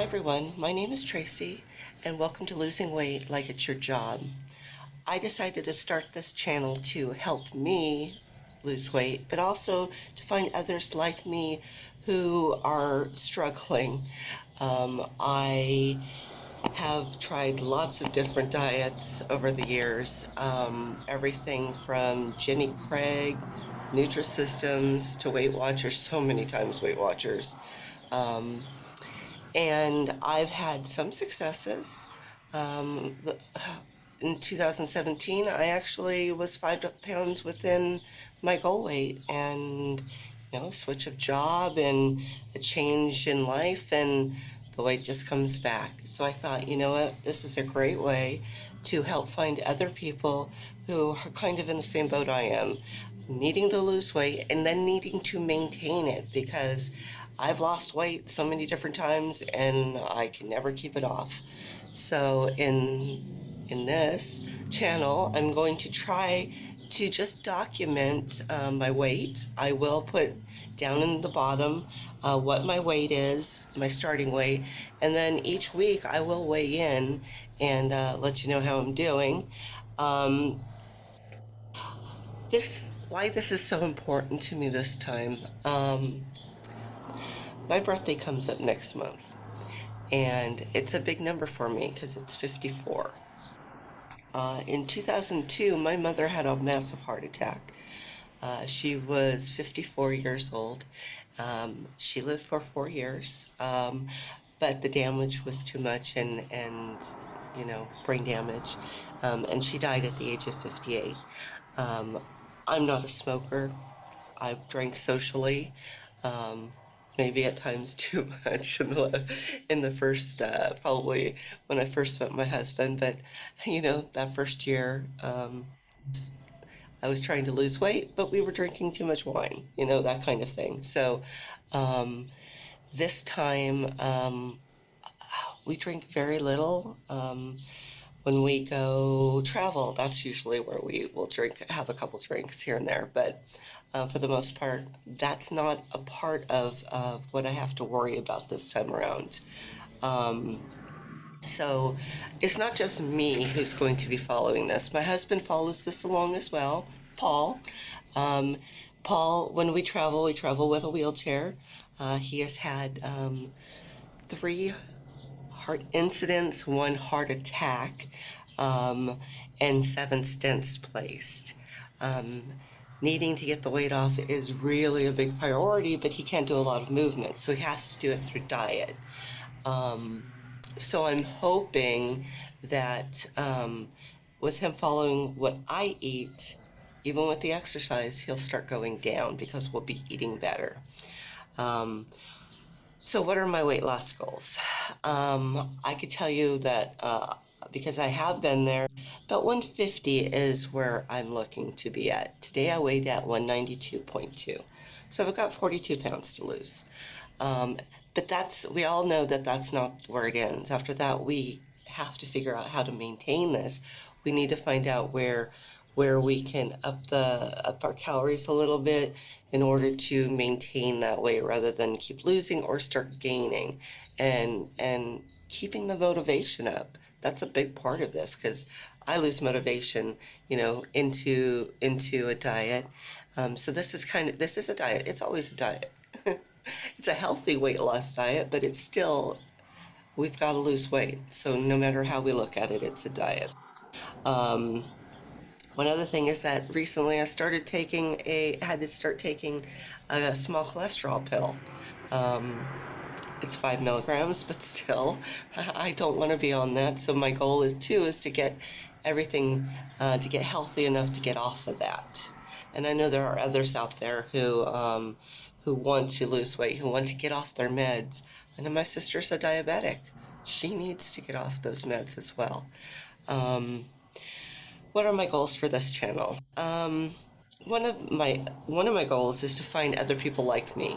Hi everyone, my name is Tracy and welcome to Losing Weight Like It's Your Job. I decided to start this channel to help me lose weight, but also to find others like me who are struggling. I have tried lots of different diets over the years, everything from Jenny Craig, Nutrisystems to Weight Watchers, so many times Weight Watchers. Um, and I've had some successes. Um, the, in 2017, I actually was 5 pounds within my goal weight, and switch of job and a change in life, and the weight just comes back. So I thought, you know what, this is a great way to help find other people who are kind of in the same boat I am, needing to lose weight and then needing to maintain it because I've lost weight so many different times and I can never keep it off. So in this channel, I'm going to try to just document my weight. I will put down in the bottom what my weight is, my starting weight, and then each week I will weigh in and let you know how I'm doing. Um, why this is so important to me this time. My birthday comes up next month, and it's a big number for me because it's 54. In 2002, my mother had a massive heart attack. She was 54 years old. She lived for 4 years, but the damage was too much and brain damage. And she died at the age of 58. Um, I'm not a smoker. I've drank socially, maybe at times too much in the first, probably when I first met my husband. But, that first year, I was trying to lose weight, but we were drinking too much wine, that kind of thing. So um, this time, we drink very little. When we go travel, that's usually where we will have a couple drinks here and there. But for the most part, that's not a part of what I have to worry about this time around. Um, so it's not just me who's going to be following this. My husband follows this along as well, Paul. Um, Paul, when we travel with a wheelchair. He has had 3 heart incidents, 1 heart attack, and 7 stents placed. Um, Needing to get the weight off is really a big priority, but he can't do a lot of movement, so he has to do it through diet. Um, so I'm hoping that with him following what I eat, even with the exercise, he'll start going down because we'll be eating better. Um, so what are my weight loss goals? I could tell you that because I have been there, about 150 is where I'm looking to be at. Today I weighed at 192.2. So I've got 42 pounds to lose. Um, but we all know that that's not where it ends. After that, we have to figure out how to maintain this. We need to find out where we can up our calories a little bit in order to maintain that weight rather than keep losing or start gaining, and keeping the motivation up. That's a big part of this because I lose motivation, into a diet. So this is a diet. It's always a diet. It's a healthy weight loss diet, but it's still, we've got to lose weight. So no matter how we look at it, it's a diet. Um, One other thing is that recently I had to start taking a small cholesterol pill. Um, it's 5 milligrams, but still, I don't want to be on that. So my goal is to get everything, to get healthy enough to get off of that. And I know there are others out there who want to lose weight, who want to get off their meds. I know my sister's a diabetic. She needs to get off those meds as well. Um, what are my goals for this channel? One of my goals is to find other people like me,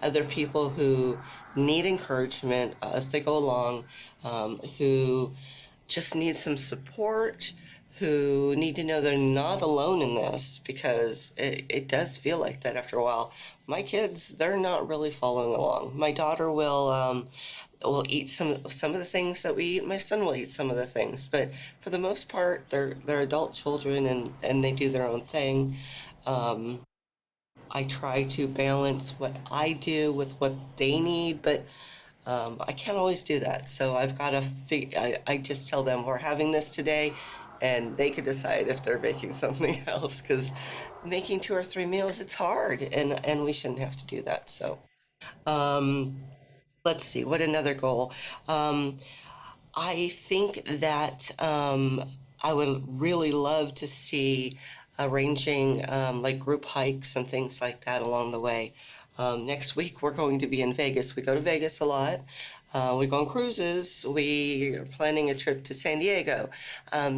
other people who need encouragement as they go along, who just need some support, who need to know they're not alone in this because it does feel like that after a while. My kids, they're not really following along. My daughter will will eat some of the things that we eat. My son will eat some of the things, but for the most part, they're adult children and they do their own thing. Um, I try to balance what I do with what they need, but I can't always do that. So I've got to I just tell them we're having this today, and they could decide if they're making something else. Because making 2 or 3 meals, it's hard, and we shouldn't have to do that. So um, let's see, what another goal? Um, I think that I would really love to see arranging like group hikes and things like that along the way. Next week, we're going to be in Vegas. We go to Vegas a lot. We go on cruises. We are planning a trip to San Diego.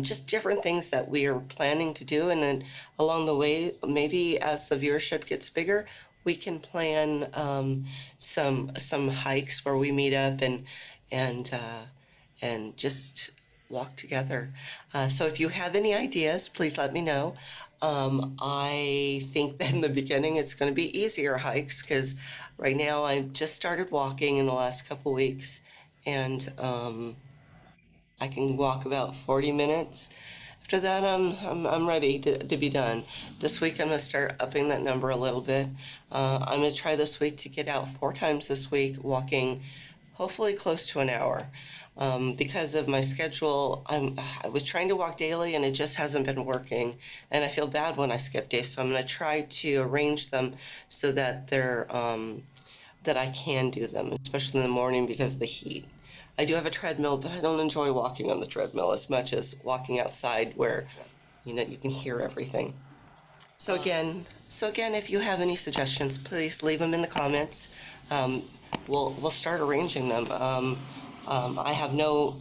Just different things that we are planning to do. And then along the way, maybe as the viewership gets bigger, we can plan some hikes where we meet up and and just walk together. So if you have any ideas, please let me know. I think that in the beginning it's going to be easier hikes because right now I've just started walking in the last couple weeks, and I can walk about 40 minutes. After that, I'm ready to be done. This week, I'm going to start upping that number a little bit. I'm going to try this week to get out 4 times this week, walking hopefully close to an hour. Because of my schedule, I was trying to walk daily and it just hasn't been working. And I feel bad when I skip days, so I'm going to try to arrange them so that that I can do them, especially in the morning because of the heat. I do have a treadmill, but I don't enjoy walking on the treadmill as much as walking outside where, you can hear everything. So again, if you have any suggestions, please leave them in the comments. Um, we'll start arranging them. I have no,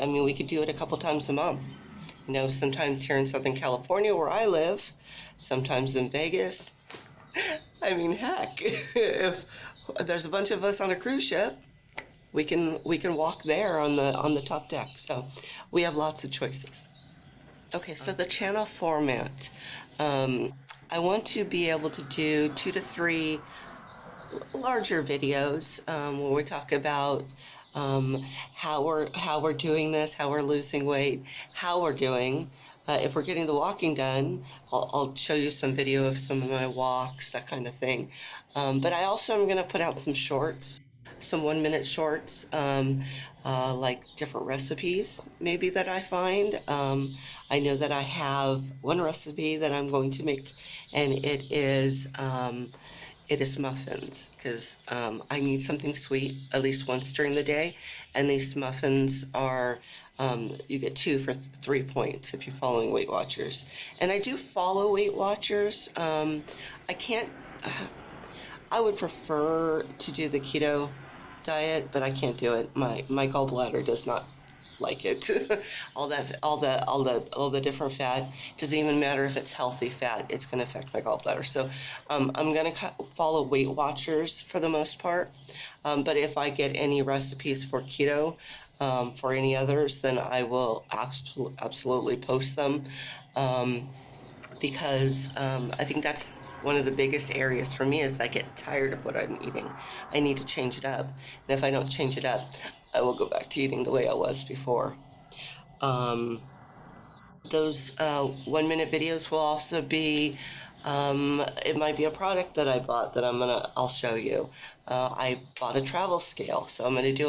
I mean, we could do it a couple times a month. Sometimes here in Southern California where I live, sometimes in Vegas. I mean, heck, if there's a bunch of us on a cruise ship, we can walk there on the top deck. So we have lots of choices. Okay, so the channel format. Um, I want to be able to do 2 to 3 larger videos where we talk about how we're doing this, how we're losing weight, how we're doing. If we're getting the walking done, I'll show you some video of some of my walks, that kind of thing. But I also am going to put out some shorts, some 1 minute shorts, like different recipes maybe that I find. I know that I have one recipe that I'm going to make, and it is muffins because I need something sweet at least once during the day, and these muffins are you get 2 for 3 points if you're following Weight Watchers, and I do follow Weight Watchers. I can't. I would prefer to do the keto diet, but I can't do it. My gallbladder does not like it. All the different fat, doesn't even matter if it's healthy fat, it's going to affect my gallbladder. So I'm going to follow Weight Watchers for the most part. But if I get any recipes for keto, for any others, then I will absolutely post them. Um, because I think that's one of the biggest areas for me is I get tired of what I'm eating. I need to change it up. And if I don't change it up, I will go back to eating the way I was before. Um, those 1 minute videos will also be, it might be a product that I bought that I'll show you. I bought a travel scale, so I'm gonna do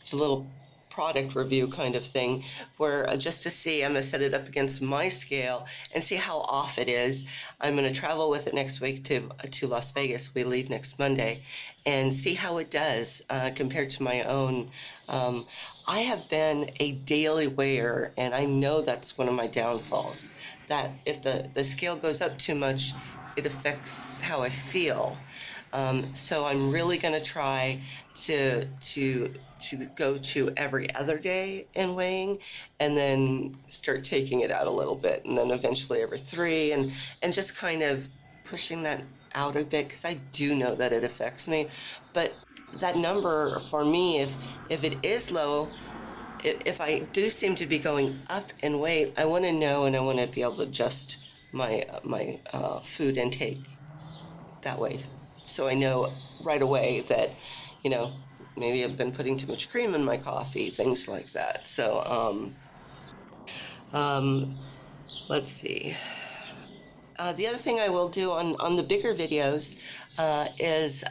it's a little product review kind of thing where just to see, I'm gonna set it up against my scale and see how off it is. I'm gonna travel with it next week to Las Vegas. We leave next Monday, and see how it does compared to my own. I have been a daily weigher, and I know that's one of my downfalls. That if the scale goes up too much, it affects how I feel. So I'm really going to try to go to every other day in weighing, and then start taking it out a little bit, and then eventually every 3, and just kind of pushing that out a bit because I do know that it affects me. But that number for me, if it is low, if I do seem to be going up in weight, I want to know, and I want to be able to adjust my food intake that way, so I know right away that, you know, maybe I've been putting too much cream in my coffee, things like that. So, let's see. The other thing I will do on the bigger videos is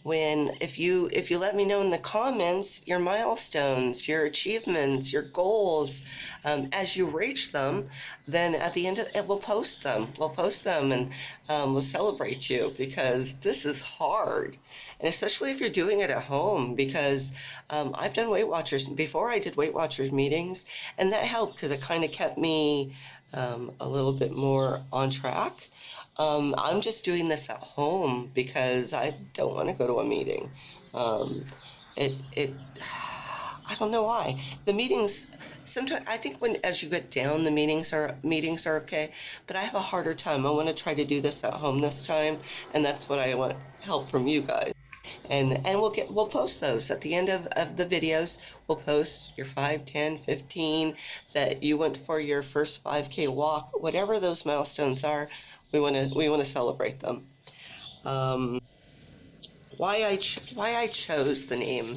when if you let me know in the comments your milestones, your achievements, your goals, as you reach them, then at the end of it, we'll post them. We'll post them and we'll celebrate you, because this is hard, and especially if you're doing it at home. Because I've done Weight Watchers before. I did Weight Watchers meetings, and that helped because it kind of kept me a little bit more on track. I'm just doing this at home because I don't want to go to a meeting. I don't know why. The meetings, sometimes I think when as you get down, the meetings are okay, but I have a harder time. I want to try to do this at home this time, and that's what I want help from you guys. And we'll post those at the end of the videos. We'll post your 5, 10, 15 that you went for your first 5K walk, whatever those milestones are. We want to celebrate them. Why I chose the name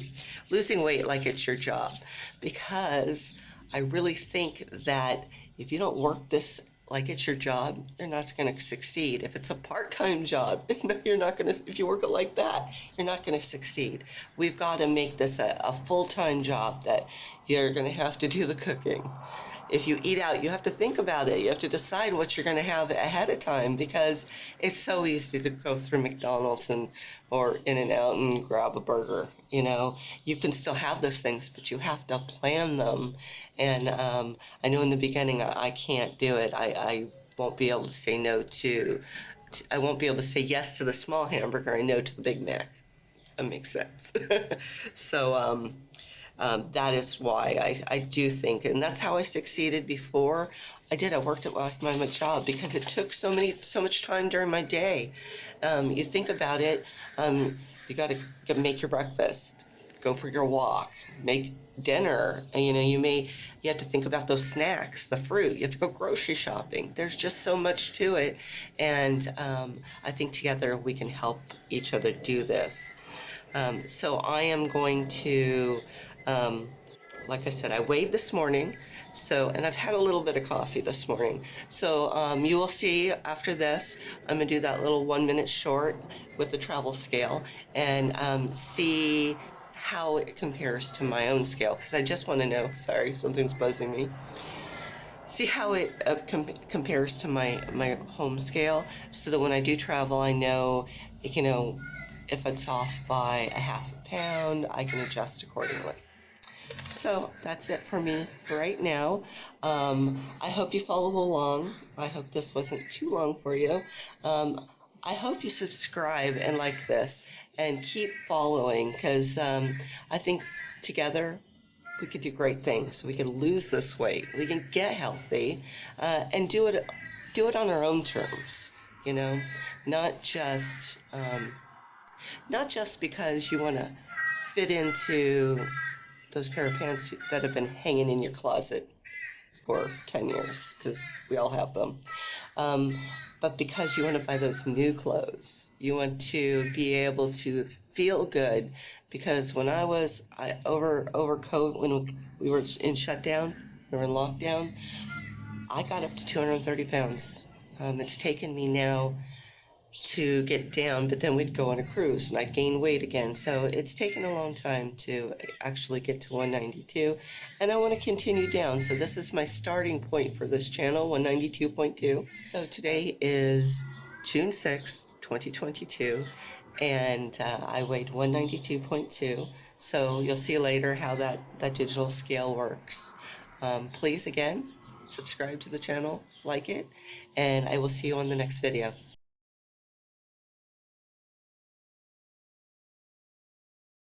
Losing Weight Like It's Your Job, because I really think that if you don't work this like it's your job, you're not going to succeed. If it's a part-time job, you're not going to, if you work it like that, you're not going to succeed. We've got to make this a full-time job that you're going to have to do the cooking. If you eat out, you have to think about it. You have to decide what you're going to have ahead of time, because it's so easy to go through McDonald's or In-N-Out and grab a burger. You know, you can still have those things, but you have to plan them. And I know in the beginning I can't do it. I won't be able to say no to, I won't be able to say yes to the small hamburger and no to the Big Mac. That makes sense. So, that is why I do think, and that's how I succeeded before. I worked at my job because it took so much time during my day. You think about it, you got to make your breakfast, go for your walk, make dinner, and you have to think about those snacks, the fruit. You have to go grocery shopping. There's just so much to it, and I think together we can help each other do this. So I am going to, like I said, I weighed this morning, and I've had a little bit of coffee this morning. So you will see after this, I'm going to do that little 1-minute short with the travel scale and see how it compares to my own scale, because I just want to know, sorry, something's buzzing me. See how it compares to my home scale, so that when I do travel, I know, if it's off by a half a pound, I can adjust accordingly. So that's it for me for right now. I hope you follow along. I hope this wasn't too long for you. I hope you subscribe and like this and keep following, because I think together we could do great things. We can lose this weight. We can get healthy and do it on our own terms. Not just because you want to fit into those pair of pants that have been hanging in your closet for 10 years, because we all have them. But because you want to buy those new clothes, you want to be able to feel good. Because when over COVID, when we were in shutdown, we were in lockdown, I got up to 230 pounds. It's taken me now to get down, but then we'd go on a cruise and I'd gain weight again. So it's taken a long time to actually get to 192, and I want to continue down. So this is my starting point for this channel, 192.2. So today is June 6th, 2022, and I weighed 192.2. So you'll see later how that digital scale works. Please, again, subscribe to the channel, like it, and I will see you on the next video.